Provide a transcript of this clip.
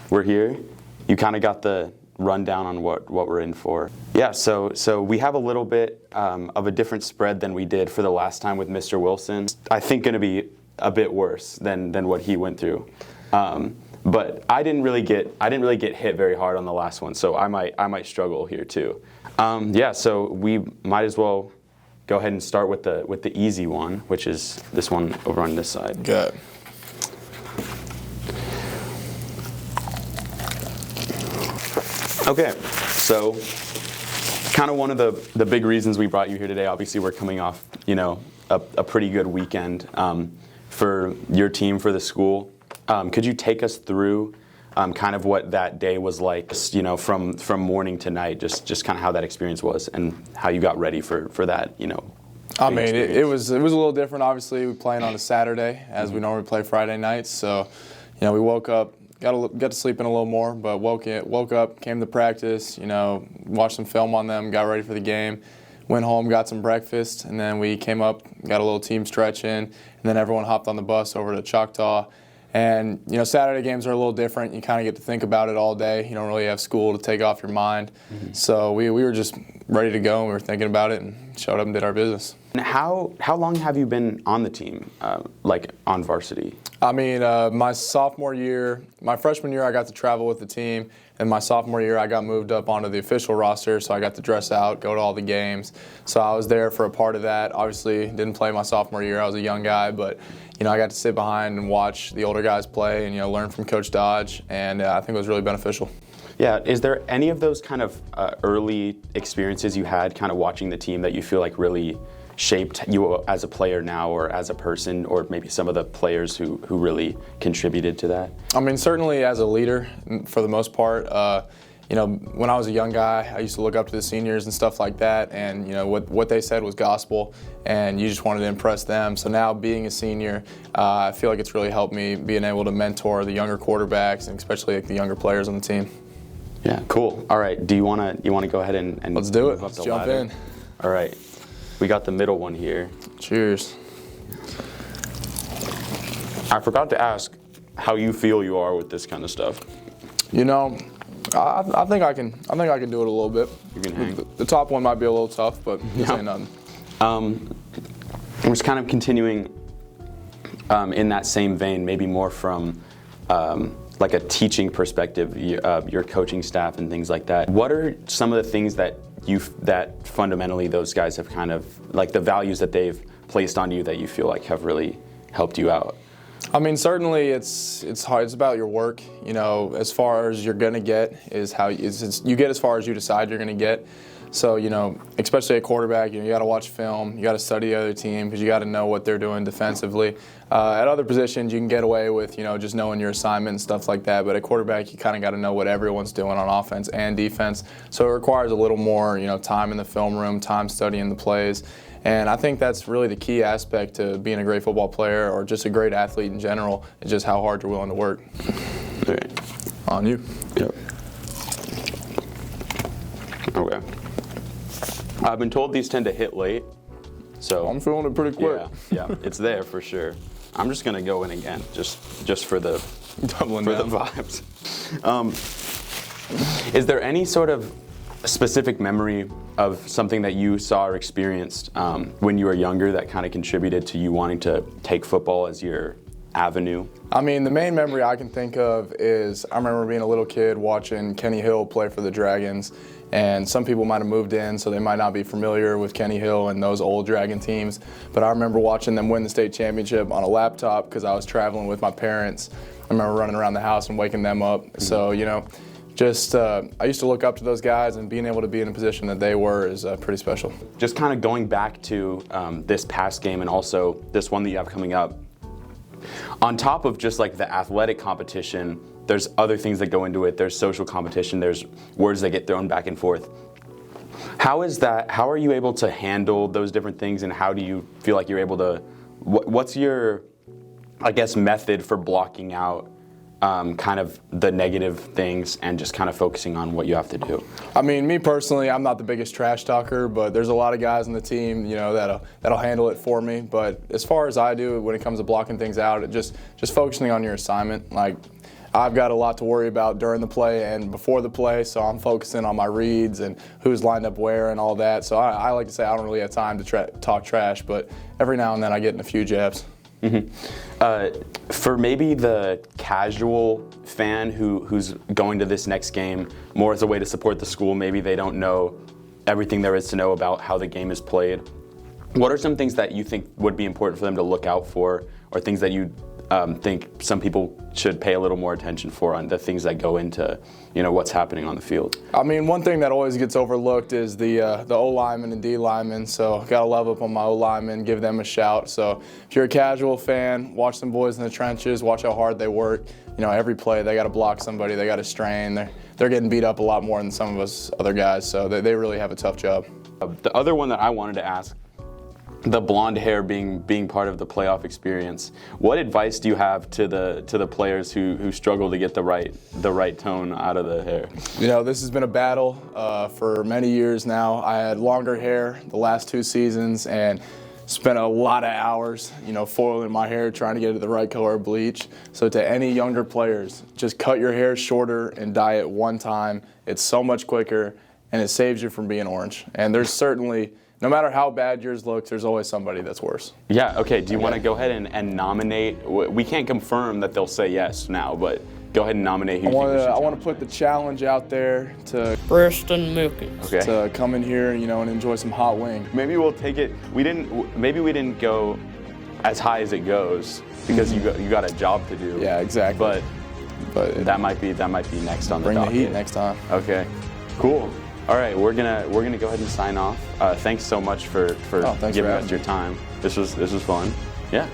we're here. You kind of got the rundown on what we're in for. Yeah, so we have a little bit of a different spread than we did for the last time with Mr. Wilson. I think going to be a bit worse than what he went through. But I didn't really get hit very hard on the last one, so I might struggle here too. Yeah, so we might as well go ahead and start with the easy one, which is this one over on this side. Good. Okay, so kind of one of the big reasons we brought you here today. Obviously, we're coming off a pretty good weekend for your team, for the school. Could you take us through kind of what that day was like, from morning to night, just kind of how that experience was and how you got ready for that, I mean, it was a little different. Obviously, we playing on a Saturday as we normally play Friday nights. So, we woke up, got to sleep in a little more, but woke up, came to practice, watched some film on them, got ready for the game, went home, got some breakfast, and then we came up, got a little team stretch in, and then everyone hopped on the bus over to Choctaw. And, Saturday games are a little different. You kind of get to think about it all day. You don't really have school to take off your mind. Mm-hmm. So we were just ready to go, and we were thinking about it and showed up and did our business. And how long have you been on the team, like on varsity? I mean, my freshman year, I got to travel with the team. And my sophomore year, I got moved up onto the official roster, so I got to dress out, go to all the games. So I was there for a part of that. Obviously, didn't play my sophomore year. I was a young guy, but I got to sit behind and watch the older guys play and learn from Coach Dodge, and I think it was really beneficial. Yeah, is there any of those kind of early experiences you had kind of watching the team that you feel like really shaped you as a player now or as a person, or maybe some of the players who really contributed to that? I mean, certainly as a leader for the most part. When I was a young guy, I used to look up to the seniors and stuff like that, and what they said was gospel, and you just wanted to impress them. So now being a senior, I feel like it's really helped me being able to mentor the younger quarterbacks and especially like the younger players on the team. Yeah, cool. All right, do you wanna go ahead and let's do it. Let's jump in. All right, we got the middle one here. Cheers. I forgot to ask how you feel you are with this kind of stuff. I think I can do it a little bit. You can hang. The top one might be a little tough, but this ain't nothing. I'm just kind of continuing in that same vein, maybe more from like a teaching perspective, your coaching staff and things like that. What are some of the things that fundamentally those guys have kind of, like the values that they've placed on you that you feel like have really helped you out? I mean, certainly it's hard. It's about your work. As far as you're gonna get is how you get as far as you decide you're gonna get. So especially at quarterback, you got to watch film. You got to study the other team because you got to know what they're doing defensively. At other positions, you can get away with just knowing your assignment and stuff like that. But at quarterback, you kind of got to know what everyone's doing on offense and defense. So it requires a little more time in the film room, time studying the plays. And I think that's really the key aspect to being a great football player or just a great athlete in general, is just how hard you're willing to work. Okay. On you. Yep. Okay. I've been told these tend to hit late, so I'm feeling it pretty quick. Yeah, it's there for sure. I'm just gonna go in again, just for the vibes. Is there any sort of specific memory of something that you saw or experienced when you were younger that kind of contributed to you wanting to take football as your avenue? I mean, the main memory I can think of is I remember being a little kid watching Kenny Hill play for the Dragons. And some people might have moved in, so they might not be familiar with Kenny Hill and those old Dragon teams. But I remember watching them win the state championship on a laptop because I was traveling with my parents. I remember running around the house and waking them up. Mm-hmm. So, I used to look up to those guys, and being able to be in a position that they were is pretty special. Just kind of going back to this past game and also this one that you have coming up, on top of just like the athletic competition, there's other things that go into it. There's social competition. There's words that get thrown back and forth. How are you able to handle those different things, and how do you feel like you're able to, what's your, I guess, method for blocking out kind of the negative things and just kind of focusing on what you have to do? I mean, me personally, I'm not the biggest trash talker, but there's a lot of guys on the team, that'll handle it for me. But as far as I do, when it comes to blocking things out, just focusing on your assignment. Like, I've got a lot to worry about during the play and before the play, so I'm focusing on my reads and who's lined up where and all that. So I like to say I don't really have time to talk trash, but every now and then I get in a few jabs. For maybe the casual fan who's going to this next game more as a way to support the school, maybe they don't know everything there is to know about how the game is played. What are some things that you think would be important for them to look out for, or things that you think some people should pay a little more attention for on the things that go into, what's happening on the field? I mean, one thing that always gets overlooked is the O lineman and D lineman. So gotta love up on my O lineman, give them a shout. So if you're a casual fan, watch some boys in the trenches, watch how hard they work. Every play they got to block somebody, they got to strain. They're getting beat up a lot more than some of us other guys. So they really have a tough job. The other one that I wanted to ask, the blonde hair being part of the playoff experience, what advice do you have to the players who struggle to get the right tone out of the hair? This has been a battle for many years now. I had longer hair the last 2 seasons and spent a lot of hours, foiling my hair, trying to get it the right color of bleach. So to any younger players, just cut your hair shorter and dye it one time. It's so much quicker and it saves you from being orange. And there's certainly, no matter how bad yours looks, there's always somebody that's worse. Yeah, okay. Do you want to go ahead and nominate? We can't confirm that they'll say yes now, but go ahead and nominate who you think we should. I want to put the challenge out there to Preston Milkins. Okay. To come in here, and enjoy some hot wing. Maybe we'll take it. Maybe we didn't go as high as it goes because you got a job to do. Yeah, exactly. But that might be next on the docket. Bring the heat next time. Okay, cool. All right, we're gonna go ahead and sign off. Thanks so much for giving us your time. This was fun. Yeah.